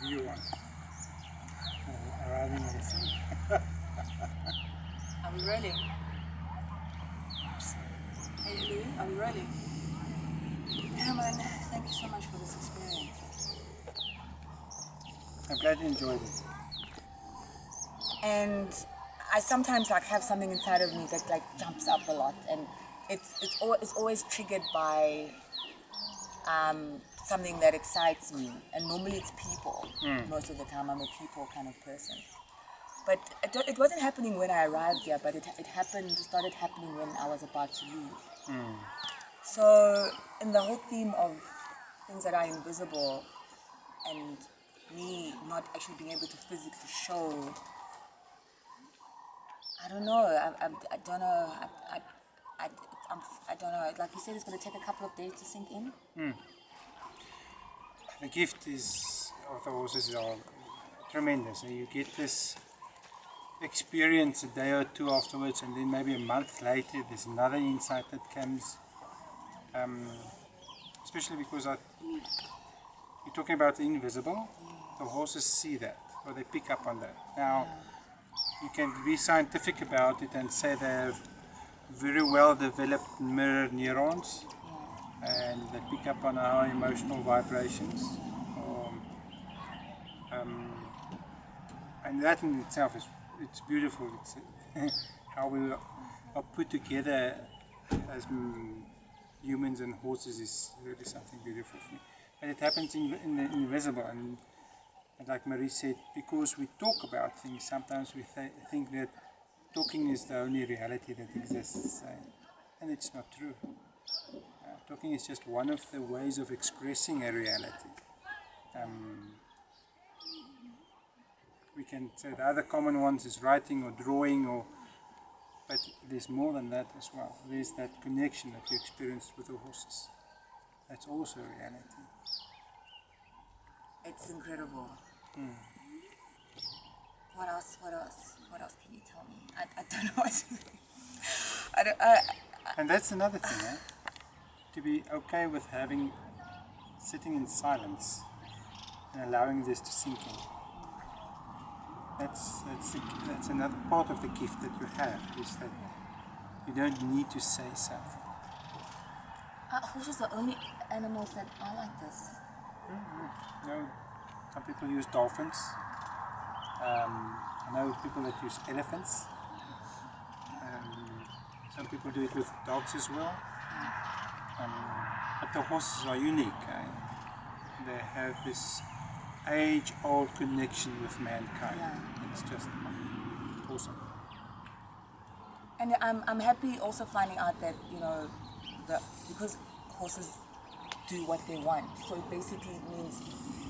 you want? Arriving at the sea. Are we rolling? Hey Louis, are we rolling? Herman, thank you so much for this experience. I'm glad you enjoyed it. And I sometimes like have something inside of me that like jumps up a lot, and it's always triggered by something that excites me, and normally it's people. Most of the time I'm a people kind of person. But it wasn't happening when I arrived here, but it started happening when I was about to leave. So in the whole theme of things that are invisible and me not actually being able to physically show, I don't know, I don't know, I don't know, like you said, it's going to take a couple of days to sink in. The gift of the horses are tremendous. You get this experience a day or two afterwards, and then maybe a month later there's another insight that comes, especially because you're talking about the invisible. The horses see that, or they pick up on that. Now you can be scientific about it and say they have very well developed mirror neurons, and they pick up on our emotional vibrations, and that in itself it's beautiful. It's how we are put together as humans and horses is really something beautiful for me. And it happens in the invisible, and like Marie said, because we talk about things, sometimes we think that talking is the only reality that exists, and it's not true. Talking is just one of the ways of expressing a reality. We can say the other common ones is writing or drawing, but there's more than that as well. There's that connection that you experience with the horses. That's also a reality. It's incredible. What else can you tell me? I don't know what to say. And that's another thing, to be okay with sitting in silence and allowing this to sink in. That's another part of the gift that you have, is that you don't need to say something. Horses are the only animals that are like this. No, some people use dolphins. I know people that use elephants. Some people do it with dogs as well. But the horses are unique. They have this age-old connection with mankind. It's just awesome. And I'm happy also finding out that, you know, because horses do what they want, so it basically means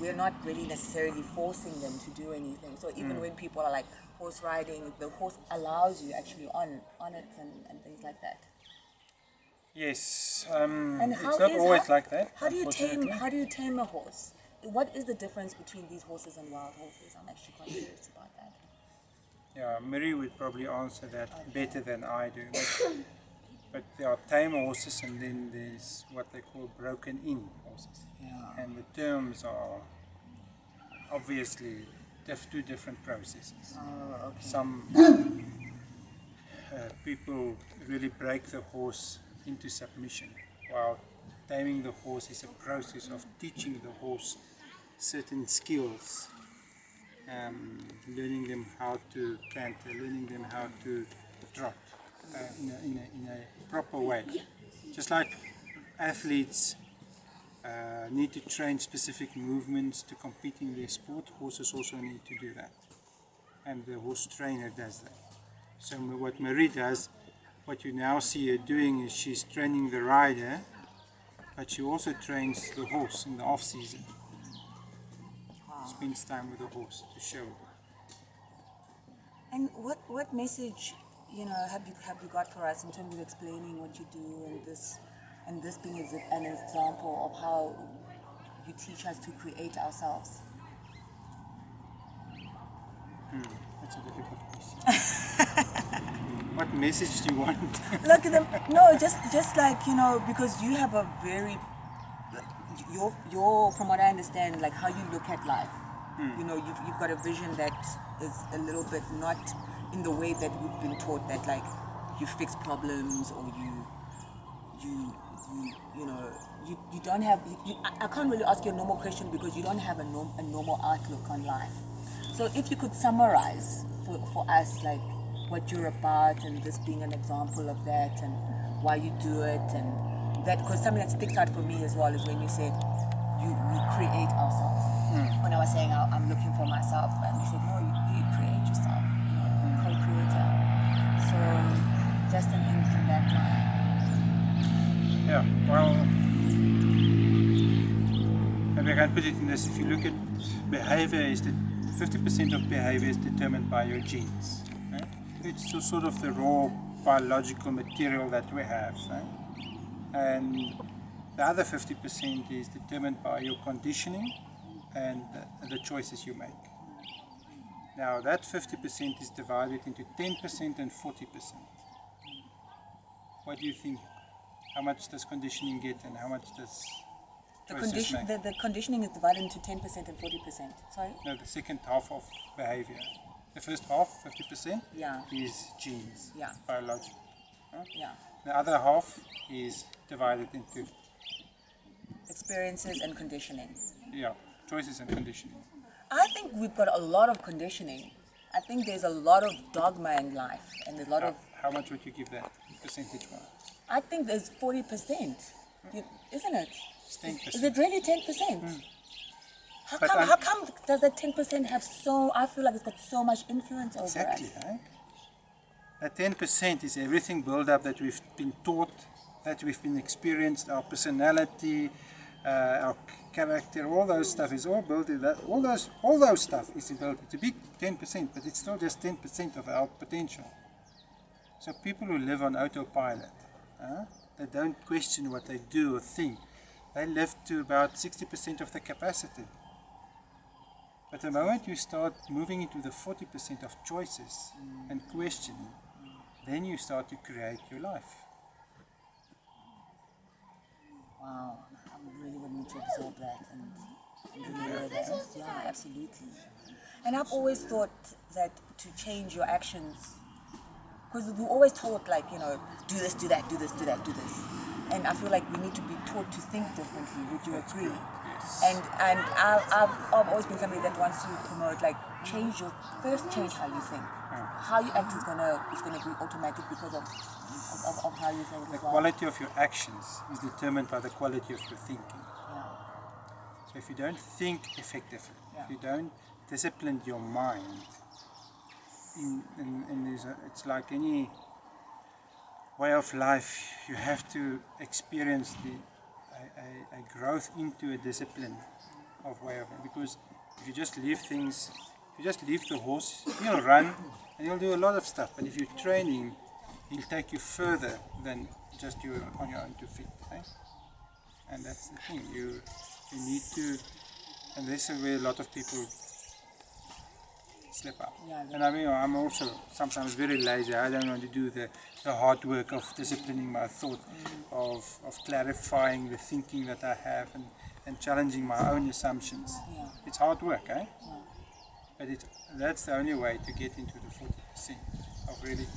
we're not really necessarily forcing them to do anything. So even when people are like horse riding, the horse allows you actually on it and things like that. Yes, And it's not always like that. How do you tame a horse? What is the difference between these horses and wild horses? I'm actually quite curious about that. Yeah, Marie would probably answer that better than I do. But there are tame horses, and then there's what they call broken-in horses. And the terms are obviously two different processes. Some people really break the horse into submission, while taming the horse is a process of teaching the horse certain skills, learning them how to canter, learning them how to trot in a proper way. Just like athletes need to train specific movements to compete in their sport, horses also need to do that. And the horse trainer does that. So what Marie does, what you now see her doing, is she's training the rider, but she also trains the horse in the off-season. Spends time with the horse to show. And what message, you know, have you got for us in terms of explaining what you do, and this being an example of how you teach us to create ourselves? That's a difficult question. What message do you want? Look at them. No, just like, you know, because you have a very, your from what I understand, like how you look at life You know, you've got a vision that is a little bit not in the way that we've been taught, that like you fix problems or you don't have. I can't really ask you a normal question because you don't have a normal outlook on life. So if you could summarize for us like what you're about, and this being an example of that, and why you do it, and that, because something that sticks out for me as well is when you said we create ourselves. When I was saying I'm looking for myself, and you said no, you create yourself, co-creator. So just in that line. Yeah, well, maybe I can put it in this. If you look at behavior, is that 50% of behavior is determined by your genes. Right? It's sort of the raw biological material that we have. Right? And the other 50% is determined by your conditioning and the choices you make. Now that 50% is divided into 10% and 40%. What do you think? How much does conditioning get and how much does choices make? The conditioning is divided into 10% and 40%. Sorry? No, the second half of behavior. The first half, 50%, Yeah. is genes, Yeah. biological. Huh? Yeah. The other half is divided into Experiences and conditioning. choices and conditioning. I think we've got a lot of conditioning. I think there's a lot of dogma in life, and there's a lot of. How much would you give that percentage-wise? I think there's 40%, isn't it? It's 10%. Is it really 10%? But How come does that 10% have so? I feel like it's got so much influence over Exactly, us. right? That 10% is everything built up that we've been taught, that we've been experienced, our personality, our character, all those stuff is all built in that. All those stuff is built. It's a big 10%, but it's still just 10% of our potential. So people who live on autopilot, they don't question what they do or think. They live to about 60% of the capacity. But the moment you start moving into the 40% of choices and questioning, then you start to create your life. Wow, I really would need to absorb that and remember that. Yeah, absolutely. And I've always thought that to change your actions, because we're always taught like, do this, do that, do this, do that, do this. And I feel like we need to be taught to think differently. Would you agree? Yes. And I've always been somebody that wants to promote like change how you think. How you act is gonna be automatic because of how you think. The quality of your actions is determined by the quality of your thinking. Yeah. So if you don't think effectively, Yeah. if you don't discipline your mind, it's like any way of life, you have to experience a growth into a discipline of way of it. Because if you just leave things, if you just leave the horse, he'll run and he'll do a lot of stuff. But if you train him, he'll take you further than just you on your own 2 feet. Right? And that's the thing. You need to, and this is where a lot of people slip up. Yeah, and I mean, I'm also sometimes very lazy. I don't want to do the hard work of disciplining my thought, of clarifying the thinking that I have and challenging my own assumptions. Yeah. It's hard work, eh? Yeah. But that's the only way to get into the 40% of really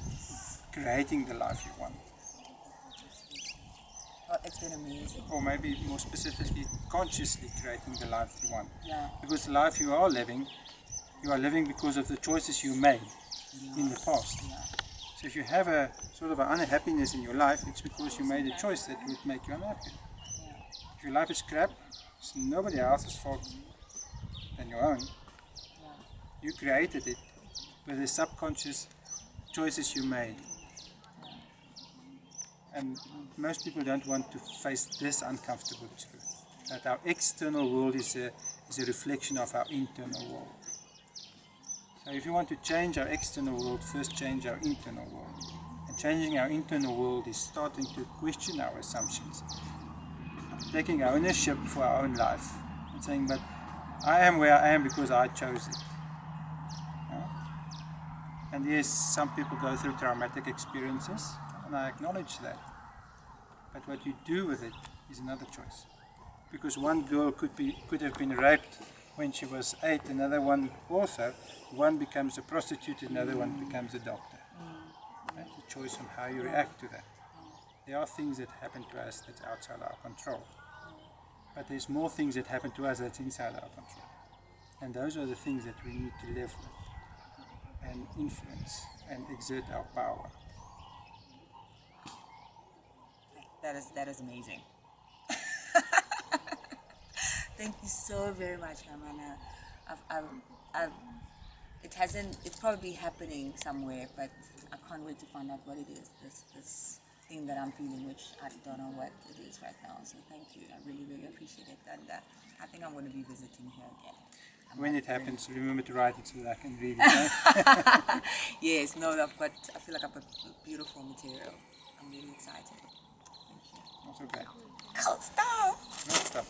creating the life you want. Oh, it's been amazing. Or maybe more specifically, consciously creating the life you want. Yeah. Because the life you are living because of the choices you made in the past. Yeah. So if you have a sort of an unhappiness in your life, it's because you made a choice that would make you unhappy. Yeah. If your life is crap, it's nobody else's fault than your own. Yeah. You created it with the subconscious choices you made. And most people don't want to face this uncomfortable truth, that our external world is a reflection of our internal world. So if you want to change our external world, first change our internal world. And changing our internal world is starting to question our assumptions, taking ownership for our own life, and saying, but I am where I am because I chose it. And yes, some people go through traumatic experiences, and I acknowledge that. But what you do with it is another choice. Because one girl could have been raped when she was 8, another one also. One becomes a prostitute, another one becomes a doctor. It's a choice on how you react to that. There are things that happen to us that's outside our control. But there's more things that happen to us that's inside our control. And those are the things that we need to live with and influence and exert our power. That is amazing. Thank you so very much, Herman. It's probably happening somewhere, but I can't wait to find out what it is. This thing that I'm feeling, which I don't know what it is right now. So thank you. I really, really appreciate it. And I think I'm going to be visiting here again. When it happens, remember to write it so that I can read it. Yes, no, I feel like I've got beautiful material. I'm really excited. Thank you. Also great. Cool stuff. Great stuff.